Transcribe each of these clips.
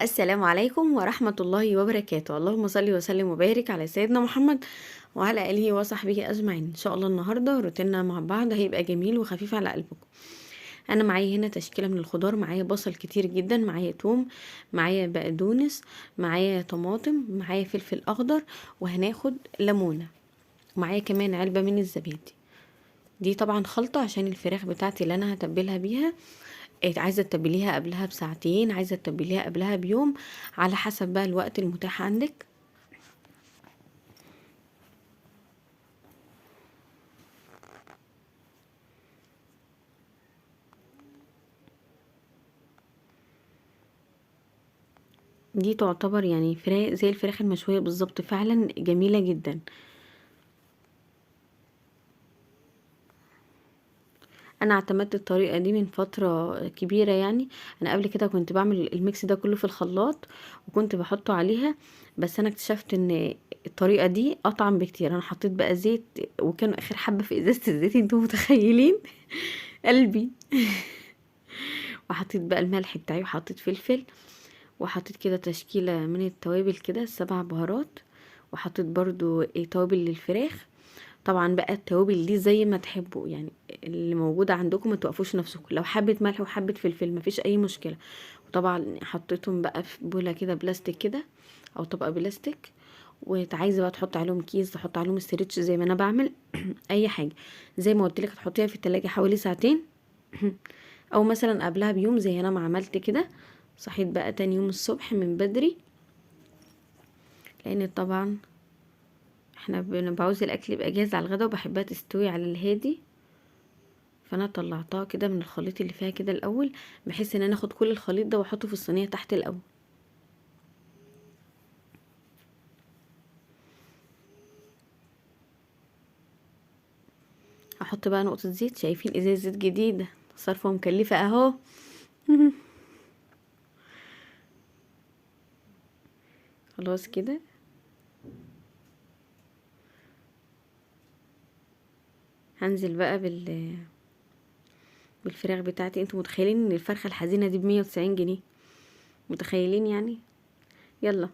السلام عليكم ورحمة الله وبركاته. اللهم صل وسلم وبارك على سيدنا محمد وعلى آله وصحبه أجمعين. إن شاء الله النهاردة روتيننا مع بعض هيبقى جميل وخفيف على قلبكم. أنا معايا هنا تشكيلة من الخضار، معايا بصل كتير جدا، معايا توم، معايا بقدونس، معايا طماطم، معايا فلفل أخضر، وهناخد ليمونة، ومعايا كمان علبة من الزبادي. دي طبعا خلطة عشان الفراخ بتاعتي اللي أنا هتبلها بيها. عايزة تتبليها قبلها بساعتين، عايزة تتبليها قبلها بيوم، على حسب بقى الوقت المتاح عندك. دي تعتبر يعني فراخ زي الفراخ المشوية بالظبط، فعلا جميلة جدا. انا اعتمدت الطريقة دي من فترة كبيرة يعني. انا قبل كده كنت بعمل الميكس ده كله في الخلاط وكنت بحطه عليها، بس انا اكتشفت ان الطريقة دي اطعم بكتير. انا حطيت بقى زيت، وكانوا اخر حبة في ازازة الزيت، انتوا متخيلين قلبي. وحطيت بقى الملح بتاعي، وحطيت فلفل، وحطيت كده تشكيلة من التوابل كده 7 بهارات، وحطيت برضو توابل للفراخ. طبعا بقى التوابل دي زي ما تحبوا يعني، اللي موجودة عندكم، ما توقفوش نفسكم. لو حبة ملح وحبة فلفل مفيش اي مشكلة. وطبعا حطيتهم بقى في بولة كده بلاستيك كده، او طبقة بلاستيك. وعايزه بقى تحط عليهم كيس، تحط عليهم استرتش زي ما انا بعمل. اي حاجه زي ما قلت لك، تحطيها في التلاجة حوالي ساعتين. او مثلا قبلها بيوم زي انا ما عملت كده. صحيت بقى تاني يوم الصبح من بدري، لان طبعا احنا بعوز الاكل يبقى جاهز على الغدا، وبحبها تستوي على الهادي. فانا طلعتها كده من الخليط اللي فيها كده الاول، بحيث ان انا اخد كل الخليط ده واحطه في الصينيه تحت الاول. احط بقى نقطه زيت، شايفين ازاز زيت جديده صرفه مكلفه اهو. خلاص كده. هنزل بقى بالفراخ بتاعتي. انتوا متخيلين ان الفرخه الحزينه دي ب190 جنيه؟ متخيلين يعني؟ يلا.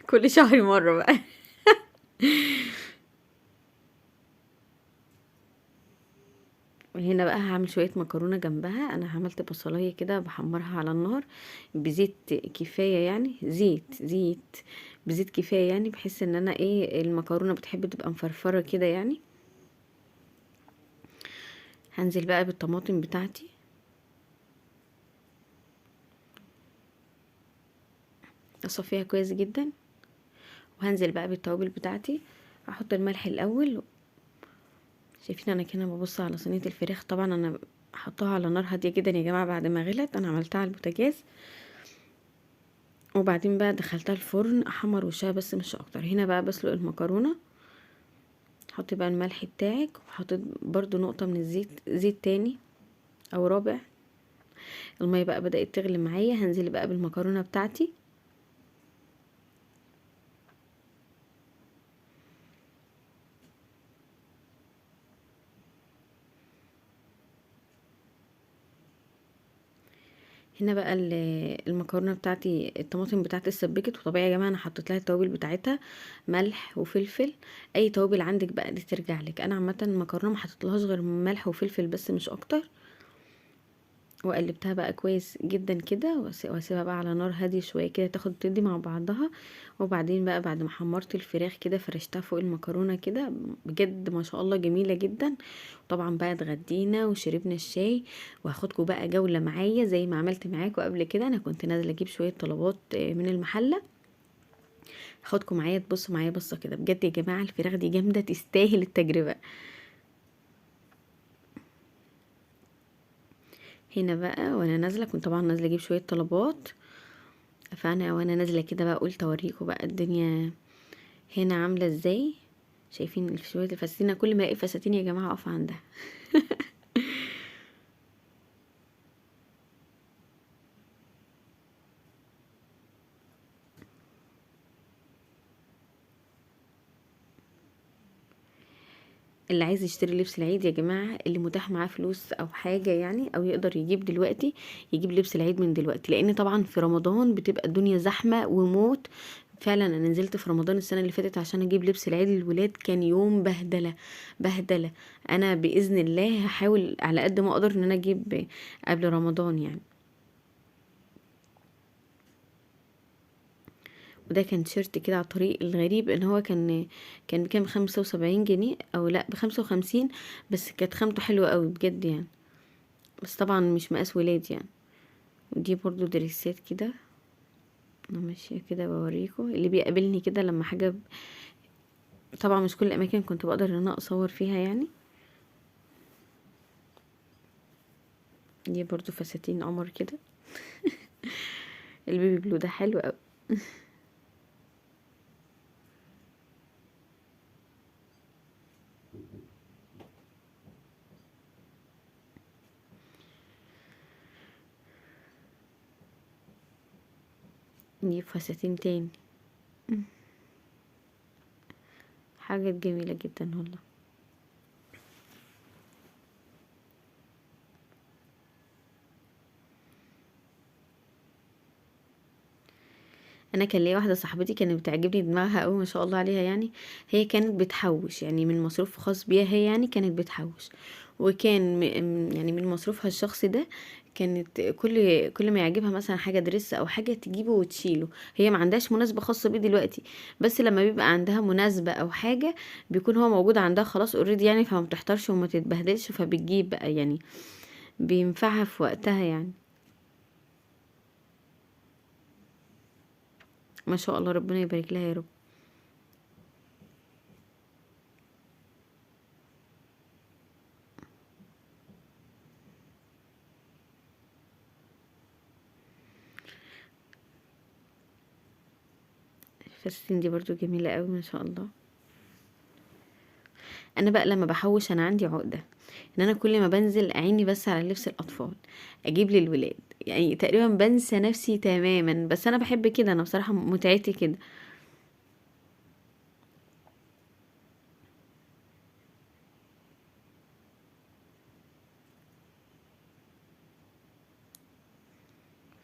كل شهر مره بقى. هنا بقى هعمل شويه مكرونه جنبها. انا عملت بصلايه كده بحمرها على النار بزيت كفايه، يعني زيت بزيت كفايه، يعني بحيث ان انا المكرونه بتحب تبقى مفرفره كده يعني. هنزل بقى بالطماطم بتاعتي، اصفيها كويس جدا. وهنزل بقى بالتوابل بتاعتي. هحط الملح الاول. شايفين انا كده ببص على صينيه الفراخ، طبعا انا حطها على نار هاديه جدا يا جماعه بعد ما غلت. انا عملتها على البوتاجاز، وبعدين بقى دخلتها الفرن احمر وشها بس مش اكتر. هنا بقى بسلق المكرونه. حطي بقى الملح بتاعك، وحطيت برضو نقطه من الزيت، زيت تاني او رابع. الميه بقى بدات تغلي معايا. هنزل بقى بالمكرونه بتاعتي. هنا بقى المكرونه بتاعتي، الطماطم بتاعتي اتسبكت، وطبيعي يا جماعه انا حطيت لها التوابل بتاعتها، ملح وفلفل. اي توابل عندك بقى دي ترجع لك. انا عامه المكرونه ما حطيتلهاش غير ملح وفلفل بس مش اكتر. وقلبتها بقى كويس جدا كده، واسيبها بقى على نار هاديه شويه كده تاخد تدي مع بعضها. وبعدين بقى بعد ما حمرت الفراخ كده فرشتها فوق المكرونه كده، بجد ما شاء الله جميله جدا. طبعا بقى اتغدينا وشربنا الشاي. وهاخدكم بقى جوله معايا زي ما عملت معاكم قبل كده. انا كنت نازله اجيب شويه طلبات من المحله. هاخدكم معايا تبصوا معايا بصه كده. بجد يا جماعه الفراخ دي جامده، تستاهل التجربه. هنا بقى وانا نازله، كنت طبعا نازله اجيب شويه طلبات. فانا وانا نازله كده بقى قلت اوريكم بقى الدنيا هنا عامله ازاي. شايفين شويه الفساتين؟ كل ما الاقي فساتين يا جماعه اقف عندها. اللي عايز يشتري لبس العيد يا جماعة، اللي متاح معاه فلوس او حاجة يعني، او يقدر يجيب دلوقتي، يجيب لبس العيد من دلوقتي، لان طبعا في رمضان بتبقى الدنيا زحمة وموت. فعلا انا نزلت في رمضان السنة اللي فاتت عشان اجيب لبس العيد للولاد، كان يوم بهدلة بهدلة. انا باذن الله هحاول على قد ما اقدر ان انا اجيب قبل رمضان يعني. وده كان تيشيرت كده على الطريق. الغريب ان هو كان بكام، 75 جنيه او لا ب55، بس كانت خامته حلوة قوي بجد يعني. بس طبعا مش مقاس ولاد يعني. ودي برضو دريسات كده. انا ماشية كده بوريكم اللي بيقابلني كده لما حاجة طبعا مش كل الاماكن كنت بقدر ان انا اصور فيها يعني. دي برضو فساتين قمر كده. البيبي بلو ده حلو قوي. دي فساتين تاني. حاجات جميلة جدا والله. انا كان ليا واحده صاحبتي كانت بتعجبني دماغها قوي ما شاء الله عليها يعني. هي كانت بتحوش يعني من مصروف خاص بيها هي يعني، كانت بتحوش. وكان يعني من مصروفها الشخصي ده كانت كل ما يعجبها مثلا حاجه دريس او حاجه تجيبه وتشيله. هي ما عندهاش مناسبه خاصه بيه دلوقتي، بس لما بيبقى عندها مناسبه او حاجه بيكون هو موجود عندها خلاص اوريدي يعني، فما بتحتارش وما تتبهدلش فبتجيب بقى يعني، بينفعها في وقتها يعني. ما شاء الله ربنا يبارك لها يا رب. الفساتين دي برضو جميله قوي ما شاء الله. انا بقى لما بحوش انا عندي عقده ان انا كل ما بنزل عيني بس على لبس الاطفال، اجيب للولاد، يعني تقريبا بنسى نفسي تماما. بس انا بحب كده، انا بصراحه متعتي كده.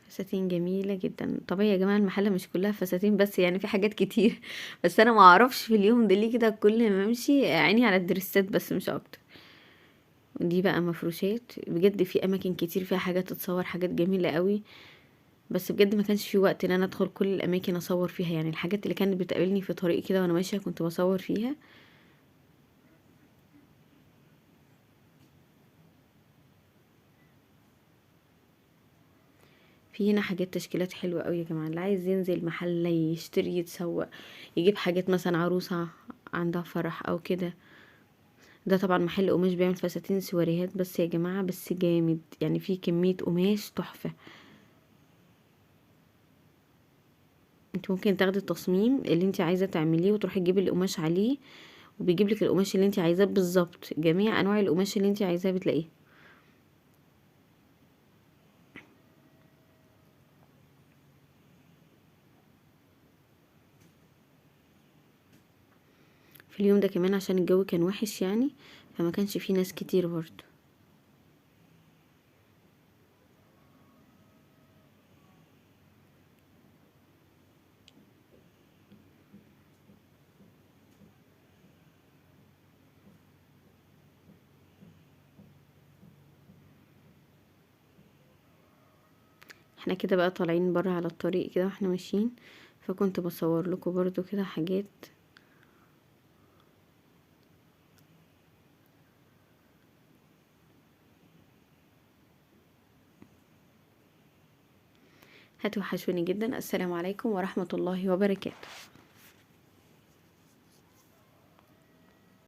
فساتين جميله جدا. طبيعي يا جماعه المحله مش كلها فساتين بس يعني، في حاجات كتير. بس انا ما اعرفش في اليوم ده ليه كده كل ما امشي عيني على الدريسات بس مش اكتر. ودي بقى مفروشات بجد، في اماكن كتير فيها حاجات تتصور، حاجات جميله قوي. بس بجد ما كانش في وقت ان انا ادخل كل الاماكن اصور فيها يعني. الحاجات اللي كانت بتقابلني في طريقي كده وانا ماشيه كنت بصور فيها. في هنا حاجات تشكيلات حلوة قوي يا جماعة، اللي عايز ينزل محل يشتري يتسوق، يجيب حاجات مثلا عروسة عندها فرح او كده. ده طبعا محل قماش بيعمل فساتين سواريهات بس يا جماعة، بس جامد يعني، في كمية قماش تحفة. انت ممكن تاخدي التصميم اللي انت عايزة تعمليه وتروحي تجيبي القماش عليه، وبيجيب لك القماش اللي انت عايزاه بالظبط، جميع انواع القماش اللي انت عايزاه بتلاقيه. في اليوم ده كمان عشان الجو كان وحش يعني، فما كانش فيه ناس كتير برضه. احنا كده بقى طالعين برا على الطريق كده واحنا ماشيين، فكنت بصور لكم برضو كده حاجات. هتوحشوني جدا. السلام عليكم ورحمة الله وبركاته.